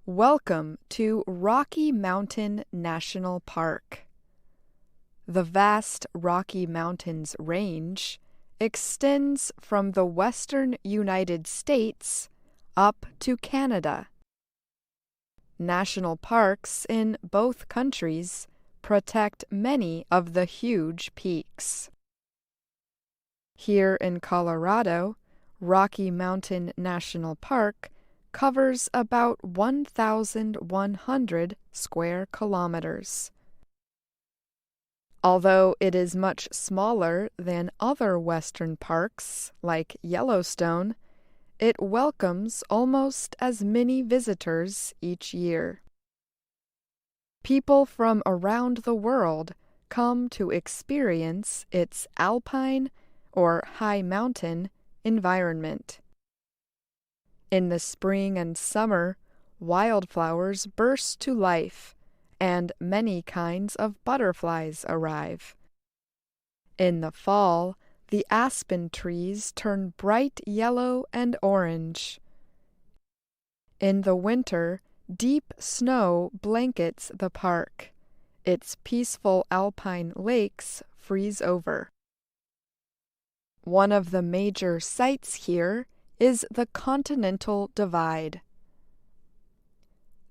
Welcome to Rocky Mountain National Park. The vast Rocky Mountains range extends from the western United States up to Canada. National parks in both countries protect many of the huge peaks. Here in Colorado, Rocky Mountain National Park covers about 1,100 square kilometers. Although it is much smaller than other western parks like Yellowstone, it welcomes almost as many visitors each year. People from around the world come to experience its alpine or high mountain environment. In the spring and summer, wildflowers burst to life, and many kinds of butterflies arrive. In the fall, the aspen trees turn bright yellow and orange. In the winter, deep snow blankets the park. Its peaceful alpine lakes freeze over. One of the major sights here is the Continental Divide.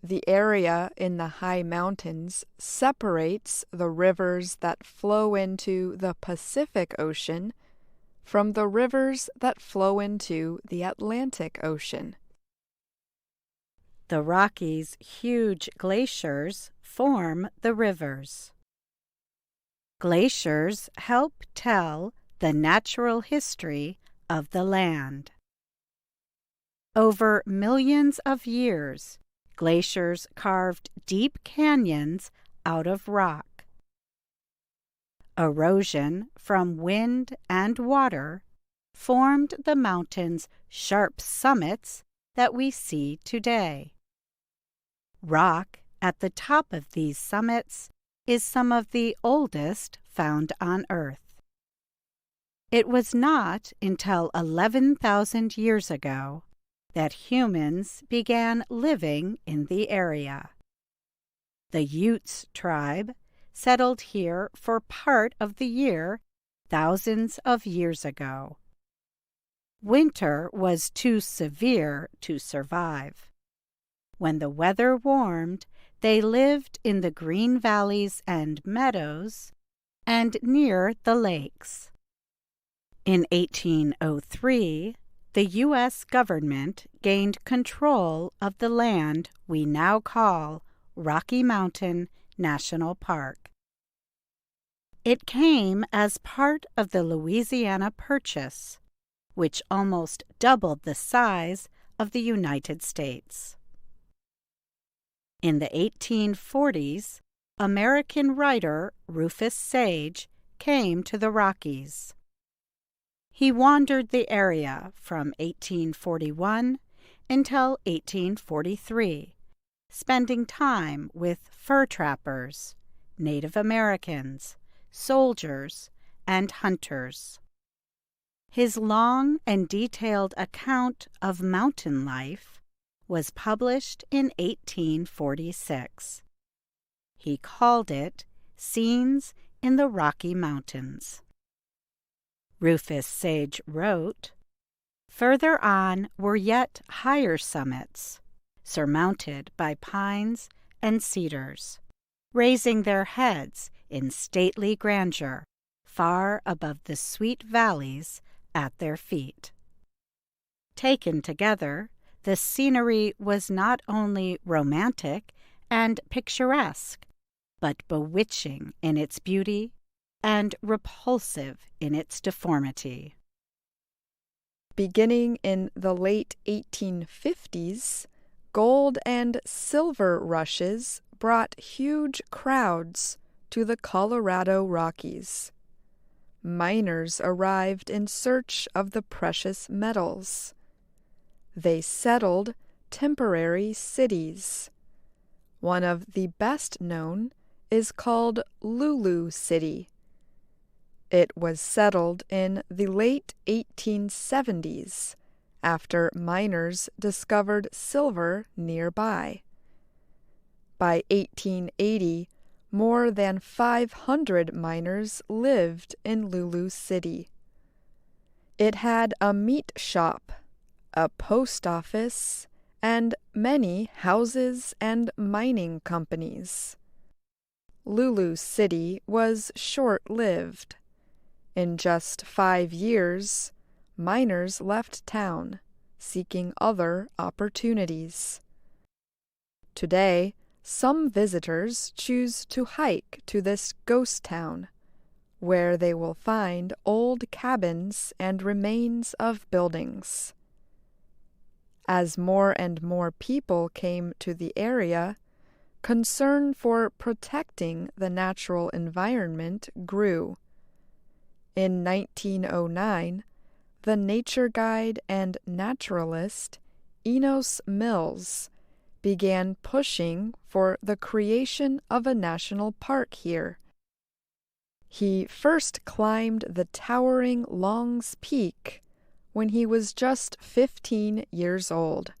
The area in the high mountains separates the rivers that flow into the Pacific Ocean from the rivers that flow into the Atlantic Ocean. The Rockies' huge glaciers form the rivers. Glaciers help tell the natural history of the land. Over millions of years, glaciers carved deep canyons out of rock. Erosion from wind and water formed the mountains' sharp summits that we see today. Rock at the top of these summits is some of the oldest found on Earth. It was not until 11,000 years ago that humans began living in the area. The Utes tribe settled here for part of the year thousands of years ago. Winter was too severe to survive. When the weather warmed, they lived in the green valleys and meadows and near the lakes. In 1803, the U.S. government gained control of the land we now call Rocky Mountain National Park. It came as part of the Louisiana Purchase, which almost doubled the size of the United States. In the 1840s, American writer Rufus Sage came to the Rockies. He wandered the area from 1841 until 1843, spending time with fur trappers, Native Americans, soldiers, and hunters. His long and detailed account of mountain life was published in 1846. He called it Scenes in the Rocky Mountains. Rufus Sage wrote, "Further on were yet higher summits, surmounted by pines and cedars, raising their heads in stately grandeur far above the sweet valleys at their feet." Taken together, the scenery was not only romantic and picturesque, but bewitching in its beauty and repulsive in its deformity. Beginning in the late 1850s, gold and silver rushes brought huge crowds to the Colorado Rockies. Miners arrived in search of the precious metals. They settled temporary cities. One of the best known is called Lulu City. It was settled in the late 1870s after miners discovered silver nearby, By 1880, more than 500 miners lived in Lulu City. It had a meat shop, a post office, and many houses and mining companies. Lulu City was short-lived. In just 5 years, miners left town, seeking other opportunities. Today, some visitors choose to hike to this ghost town, where they will find old cabins and remains of buildings. As more and more people came to the area, concern for protecting the natural environment grew. In 1909, the nature guide and naturalist Enos Mills began pushing for the creation of a national park here. He first climbed the towering Long's Peak when he was just 15 years old.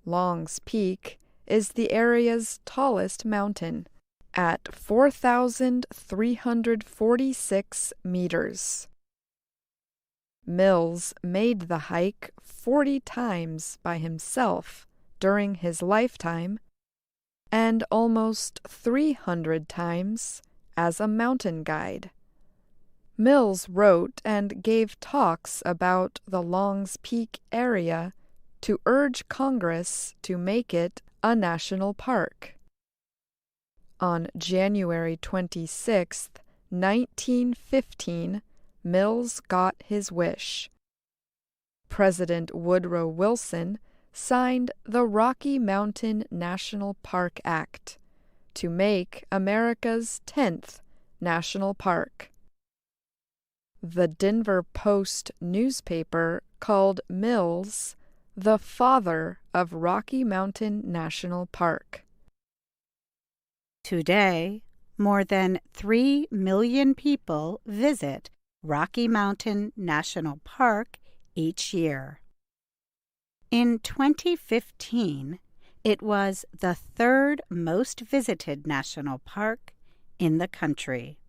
Long's Peak is the area's tallest mountain, at 4,346 meters. Mills made the hike 40 times by himself during his lifetime, and almost 300 times as a mountain guide. Mills wrote and gave talks about the Long's Peak area to urge Congress to make it a national park. On January 26, 1915, Mills got his wish. President Woodrow Wilson signed the Rocky Mountain National Park Act to make America's 10th national park. The Denver Post newspaper called Mills the father of Rocky Mountain National Park. Today, more than 3 million people visit Rocky Mountain National Park each year. In 2015, it was the third most visited national park in the country.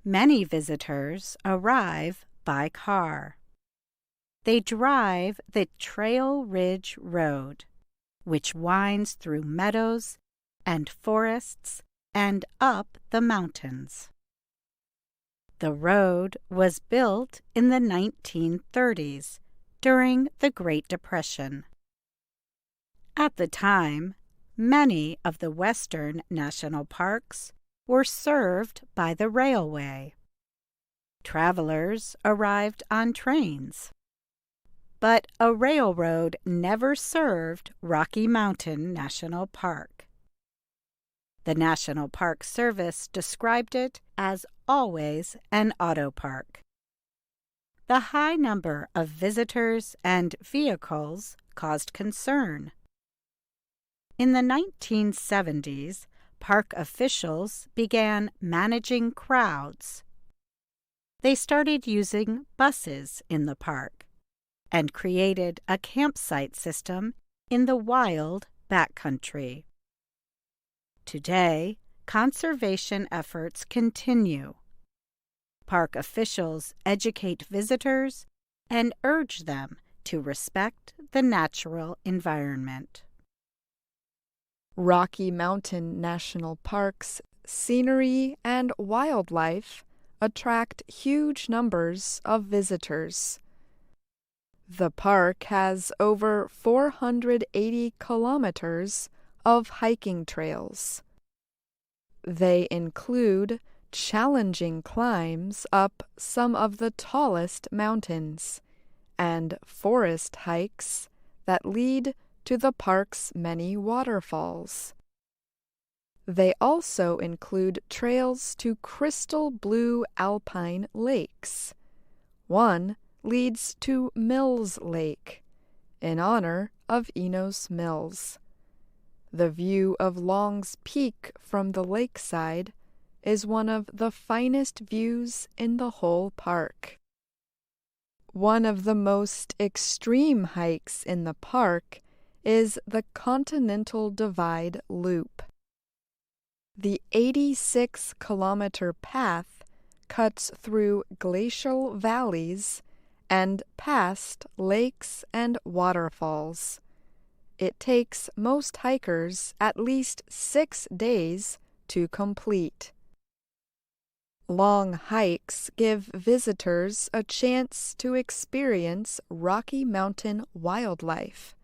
Many visitors arrive by car. They drive the Trail Ridge Road, which winds through meadows and forests and up the mountains. The road was built in the 1930s during the Great Depression. At the time, many of the western national parks were served by the railway. Travelers arrived on trains. But a railroad never served Rocky Mountain National Park. The National Park Service described it as always an auto park. The high number of visitors and vehicles caused concern. In the 1970s, park officials began managing crowds. They started using buses in the park and created a campsite system in the wild backcountry. Today, conservation efforts continue. Park officials educate visitors and urge them to respect the natural environment. Rocky Mountain National Park's scenery and wildlife attract huge numbers of visitors. The park has over 480 kilometers of hiking trails. They include challenging climbs up some of the tallest mountains and forest hikes that lead to the park's many waterfalls. They also include trails to crystal blue alpine lakes. One leads to Mills Lake, in honor of Enos Mills. The view of Long's Peak from the lakeside is one of the finest views in the whole park. One of the most extreme hikes in the park is the Continental Divide Loop. The 86-kilometer path cuts through glacial valleys and past lakes and waterfalls. It takes most hikers at least 6 days to complete. Long hikes give visitors a chance to experience Rocky Mountain wildlife.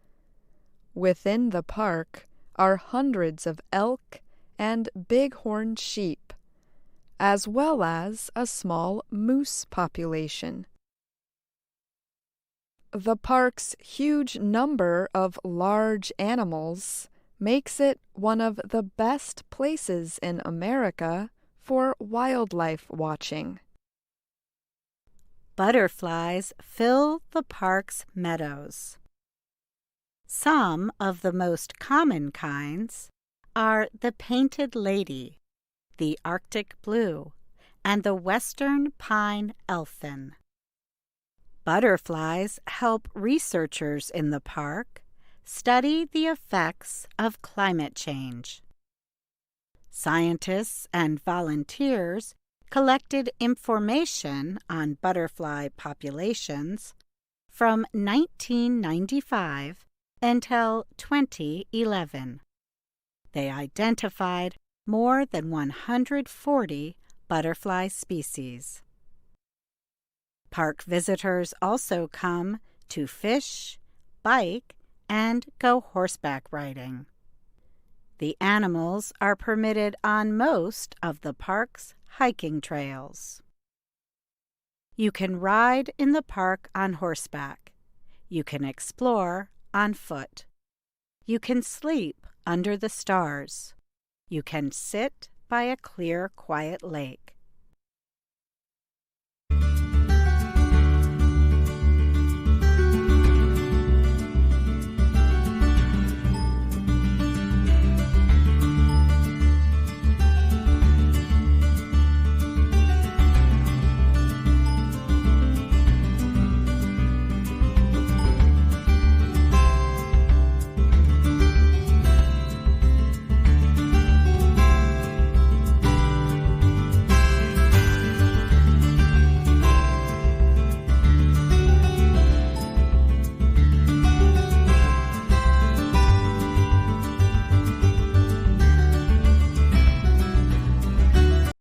Within the park are hundreds of elk and bighorn sheep, as well as a small moose population. The park's huge number of large animals makes it one of the best places in America for wildlife watching. Butterflies fill the park's meadows. Some of the most common kinds are the painted lady, the Arctic blue, and the western pine elfin. Butterflies help researchers in the park study the effects of climate change. Scientists and volunteers collected information on butterfly populations from 1995 until 2011. They identified more than 140 butterfly species. Park visitors also come to fish, bike, and go horseback riding. The animals are permitted on most of the park's hiking trails. You can ride in the park on horseback. You can explore on foot. You can sleep under the stars. You can sit by a clear, quiet lake.